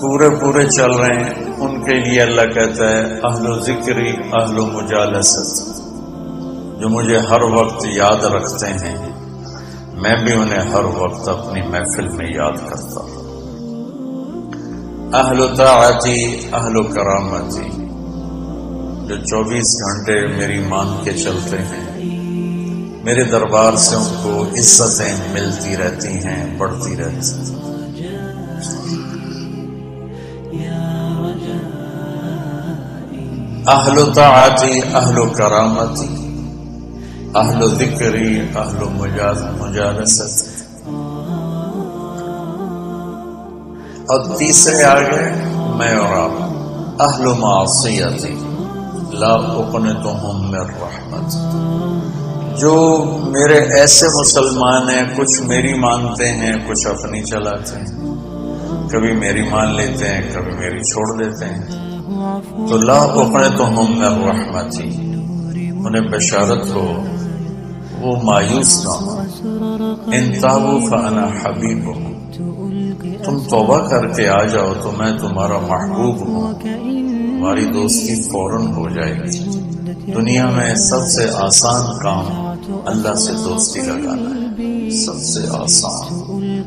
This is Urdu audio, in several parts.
پورے چل رہے ہیں، ان کے لیے اللہ کہتا ہے اہل ذکری اہل مجالست، جو مجھے ہر وقت یاد رکھتے ہیں میں بھی انہیں ہر وقت اپنی محفل میں یاد کرتا ہوں۔ اہل طاعتی اہل کرامتی، جو 24 گھنٹے میری مان کے چلتے ہیں، میرے دربار سے ان کو عزتیں ملتی رہتی ہیں، بڑھتی رہتی ہیں۔ اہل طاعتی اہل کرامتی اہل ذکری اہل مجالست، اور تیسرے آگے میں اور آپ اہل معصیتی لا اقنطہم من رحمت، جو میرے ایسے مسلمان ہیں، کچھ میری مانتے ہیں کچھ اپنی چلاتے ہیں، کبھی میری مان لیتے ہیں کبھی میری چھوڑ دیتے ہیں، تو لا اقنطہم من رحمتی، انہیں بشارت ہو وہ مایوس نہ ہو۔ ان تابوا فانا حبیبہم، تم توبہ کر کے آ جاؤ تو میں تمہارا محبوب ہوں، ہماری دوستی فوراً ہو جائے گی۔ دنیا میں سب سے آسان کام اللہ سے دوستی لگانا ہے، سب سے آسان،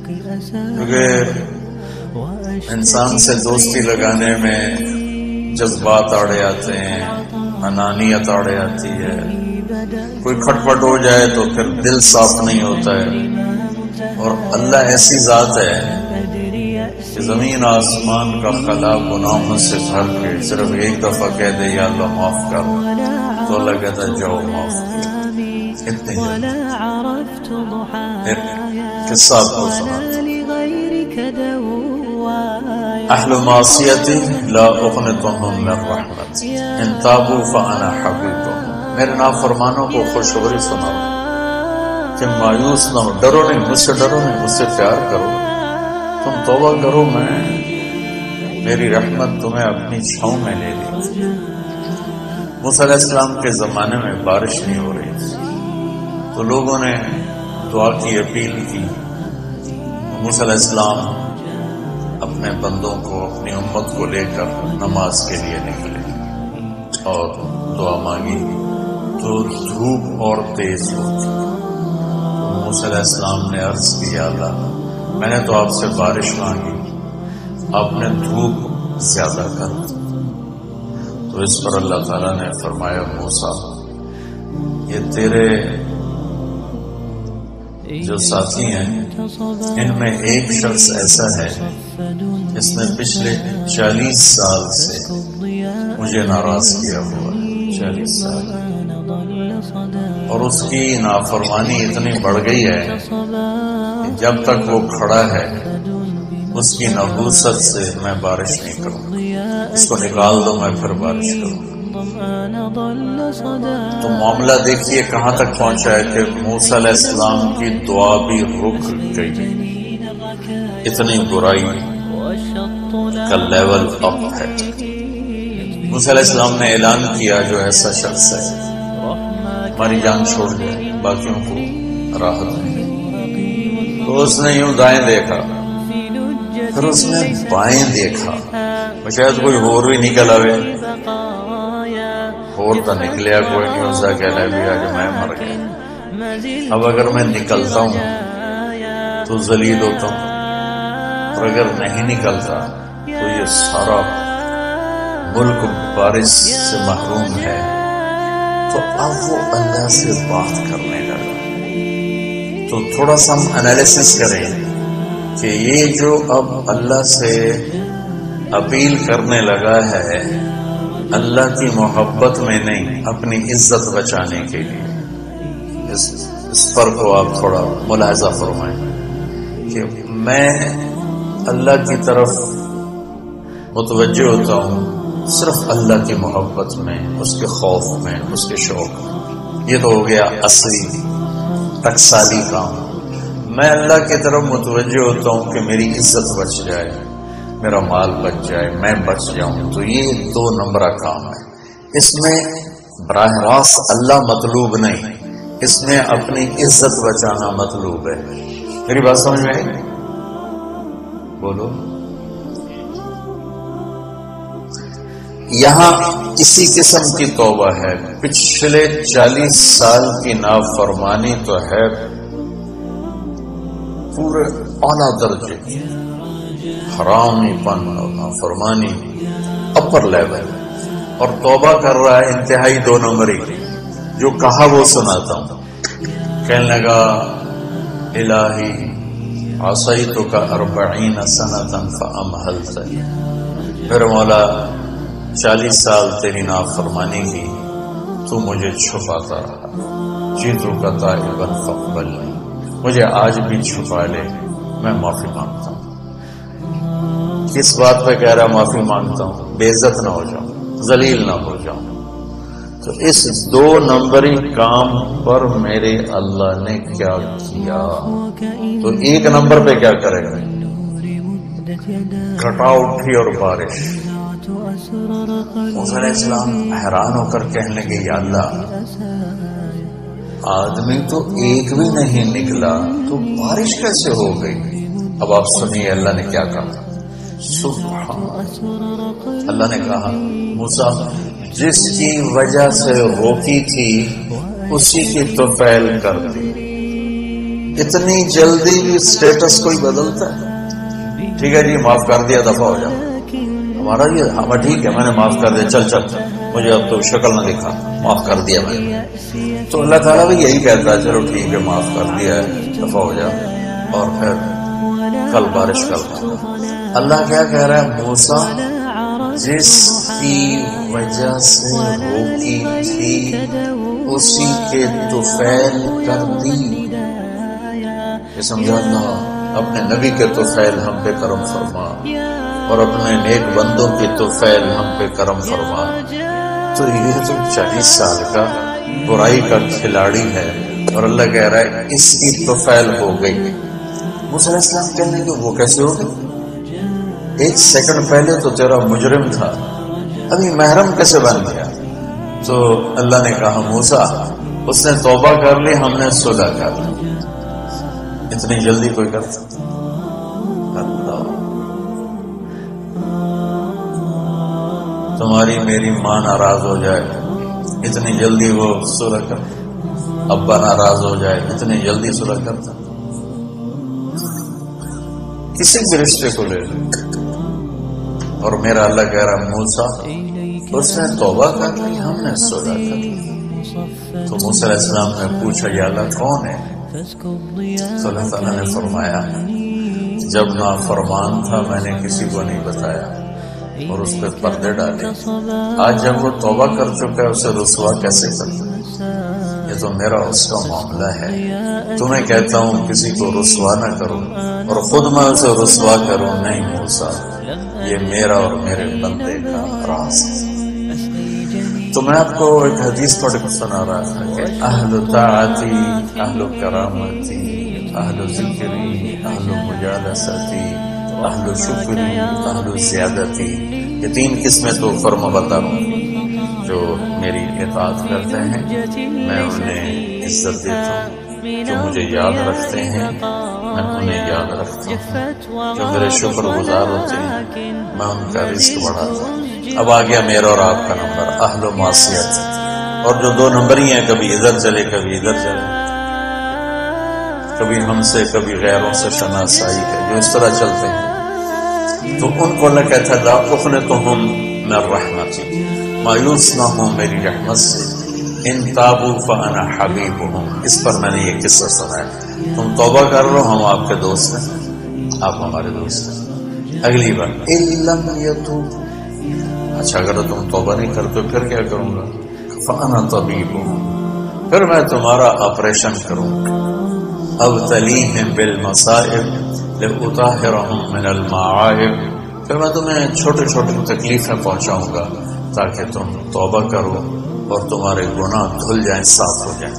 کیونکہ انسان سے دوستی لگانے میں جذبات آڑے آتے ہیں، انانیت آڑے آتی ہے، کوئی کھٹپٹ ہو جائے تو پھر دل صاف نہیں ہوتا ہے۔ اور اللہ ایسی ذات ہے کہ زمین آسمان کا خلا گناہوں سے بھر کے صرف ایک دفعہ کہہ دے یا اللہ معاف کر، تو اللہ کہتا ہے جاؤ معاف کیا۔ اتنے ایک قصہ آپ کو سناتا ہوں۔ اہل معصیتی لا اقنطہم من رحمت ان تابوا فانا حبیبہم، میرے نافرمانوں کو خوشخبری سناؤ کہ مایوس نہ ہو، ڈرو نہیں، مجھ سے ڈرو نہیں، مجھ سے پیار کرو، تم توبہ کرو، میری رحمت تمہیں اپنی چھاؤں میں لے لے۔ موسیٰ علیہ السلام کے زمانے میں بارش نہیں ہو رہی تھی، تو لوگوں نے دعا کی اپیل کی۔ موسیٰ علیہ السلام اپنے بندوں کو، اپنی امت کو لے کر نماز کے لیے نکلے اور دعا مانگی، تو دھوپ اور تیز ہو چکی۔ موسیٰ علیہ السلام نے عرض کیا اللہ میں نے تو آپ سے بارش مانگی، آپ نے دھوپ زیادہ کر دی۔ تو اس پر اللہ تعالیٰ نے فرمایا موسیٰ یہ تیرے جو ساتھی ہیں ان میں ایک شخص ایسا ہے جس نے پچھلے 40 سال سے مجھے ناراض کیا ہوا، 40 سال، اور اس کی نافرمانی اتنی بڑھ گئی ہے کہ جب تک وہ کھڑا ہے اس کی نحوست سے میں بارش نہیں کروں، اس کو نکال دو میں پھر بارش کروں۔ تو معاملہ دیکھیے کہاں تک پہنچا ہے کہ موسیٰ علیہ السلام کی دعا بھی رک گئی، اتنی برائی کا لیول اپ ہے۔ موسیٰ علیہ السلام نے اعلان کیا جو ایسا شخص ہے ہماری جان چھوڑ جائے، باقیوں کو راحت نہیں۔ تو اس نے یوں دائیں دیکھا، پھر اس نے بائیں دیکھا، شاید کوئی ہور بھی نکل آوے، ہور تو نکلیا کوئی نہیں، اس کا کہنا بھی آج میں مر گیا، اب اگر میں نکلتا ہوں تو ذلیل ہوتا ہوں، اور اگر نہیں نکلتا تو یہ سارا ملک بارش سے محروم ہے۔ تو اب وہ اللہ سے بات کرنے لگا۔ تو تھوڑا سا ہم انالیسس کریں کہ یہ جو اب اللہ سے اپیل کرنے لگا ہے اللہ کی محبت میں نہیں، اپنی عزت بچانے کے لیے، اس پر کو آپ تھوڑا ملاحظہ فرمائیں کہ میں اللہ کی طرف متوجہ ہوتا ہوں صرف اللہ کی محبت میں، اس کے خوف میں، اس کے شوق میں۔ یہ تو ہو گیا اصلی ٹکسالی کام۔ میں اللہ کی طرف متوجہ ہوتا ہوں کہ میری عزت بچ جائے، میرا مال بچ جائے، میں بچ جاؤں، تو یہ 2 نمبرہ کام ہے۔ اس میں براہ راست اللہ مطلوب نہیں، اس میں اپنی عزت بچانا مطلوب ہے۔ میری بات سمجھ میں آئی؟ بولو یہاں اسی قسم کی توبہ ہے. پچھلے 40 سال کی نافرمانی تو ہے پورے اعلیٰ درجے کی، حرامی پن اور نافرمانی اپر لیول، اور توبہ کر رہا ہے انتہائی 2 نمبری. جو کہا وہ سناتا ہوں. کہنے لگا الہی عصیتک 40 سنة فامہلتنی، پھر مولا 40 سال تیری نافرمانی کی، تو مجھے چھپاتا رہا. جئتک تائبا فاقبلنی، مجھے آج بھی چھپا لے، میں معافی مانگتا ہوں. کس بات پہ کہہ رہا معافی مانگتا ہوں؟ بے عزت نہ ہو جاؤں، ذلیل نہ ہو جاؤں. تو اس 2 نمبری کام پر میرے اللہ نے کیا کیا؟ تو 1 نمبر پہ کیا کرے گا؟ گھٹا اٹھی اور بارش. موسیٰ علیہ السلام حیران ہو کر کہنے لگے یا اللہ، آدمی تو ایک بھی نہیں نکلا تو بارش کیسے ہو گئی؟ اب آپ سنیے اللہ نے کیا کہا. سبحان اللہ نے کہا موسیٰ جس کی وجہ سے روکی تھی اسی کی تو فعل کر دی. اتنی جلدی بھی سٹیٹس کوئی بدلتا ہے؟ ٹھیک ہے جی معاف کر دیا، دفعہ ہو جاؤ. ہمارا یہ ہمیں ٹھیک ہے، میں نے معاف کر دیا، چل مجھے اب تو شکل نہ دکھا، معاف کر دیا میں نے. تو اللہ تعالیٰ بھی یہی کہتا ہے چلو ٹھیک ہے معاف کر دیا ہے، دفعہ ہو جا، اور پھر کل بارش کر دوں. اللہ کیا کہہ رہا ہے موسیٰ جس کی وجہ سے روکی تھی اسی کے تو فعل کر دی. یہ سمجھا اللہ اپنے نبی کے تو فعل ہم پہ کرم فرما، اور اپنے نیک بندوں کی تو فعل ہم پہ کرم فرما. تو یہ تو 40 سال کا برائی کا کھلاڑی ہے، اور اللہ کہہ رہا ہے اس کی تو فعل ہو گئی. موسیٰ علیہ السلام کہنے کہ وہ کیسے ہو گئی؟ 1 سیکنڈ پہلے تو تیرا مجرم تھا، ابھی محرم کیسے بن گیا؟ تو اللہ نے کہا موسیٰ اس نے توبہ کر لی، ہم نے صلح کر لی. اتنی جلدی کوئی کرتا؟ اللہ تمہاری میری ماں ناراض ہو جائے اتنی جلدی وہ صلح کرتا؟ ابا ناراض ہو جائے اتنی جلدی صلح کرتا؟ کسی بھی رشتے کو لے لو. اور میرا اللہ کہہ رہا موسیٰ اس نے توبہ کر لی، ہم نے صلح کر لی. تو موسیٰ علیہ السلام نے پوچھا یا اللہ کون ہے؟ تو اللہ تعالیٰ نے فرمایا جب نافرمان تھا میں نے کسی کو نہیں بتایا اور اس پہ پردے ڈالے. آج جب وہ توبہ کر چکا ہے اسے رسوا کیسے کرتا؟ یہ تو میرا اس کا معاملہ ہے. تمہیں کہتا ہوں کسی کو رسوا نہ کرو اور خود میں اسے رسوا کروں نہیں. موسیٰ یہ میرا اور میرے بندے کا راز ہے. تو میں آپ کو ایک حدیث پڑھ کے سنا رہا تھا کہ اہل طاعتی، اہل کرامتی، اہل ذکری، اہل مجالستی، اہل شکری، اہل زیادتی، یہ 3 قسمیں تو فرما بتا رہا ہوں. جو میری اطاعت کرتے ہیں میں انہیں عزت دیتا ہوں، جو مجھے یاد رکھتے ہیں میں انہیں یاد رکھتا ہوں، جو میرے شکر گزار ہوتے ہیں میں ان کا رزق بڑھاتا ہوں. اب آ گیا میرا اور آپ کا نمبر اہل معصیت. اور جو 2 نمبر ہی ہیں، کبھی ادھر چلے کبھی ادھر چلے، کبھی ہم سے کبھی غیروں سے شناسائی ہے، جو اس طرح چلتے ہیں تو ان کو اللہ کہتا ہے لا اقنطهم من رحمتی، مایوس نہ ہوں میری رحمت سے. ان تابوا فانا حبیبهم. اس پر میں نے یہ قصہ سنا ہے. تم توبہ کر لو ہم آپ کے دوست ہیں، آپ ہمارے دوست ہیں. اگلی بار ان لم یتوبوا، اچھا اگر تم توبہ نہیں کرتے پھر کیا کروں گا؟ فانا طبیبهم، پھر میں تمہارا آپریشن کروں گا. ابتلیہم بالمصائب لأطہرہم من المعائب، پھر میں تمہیں چھوٹے چھوٹے تکلیفیں پہنچاؤں گا تاکہ تم توبہ کرو اور تمہارے گناہ دھل جائیں، صاف ہو جائیں.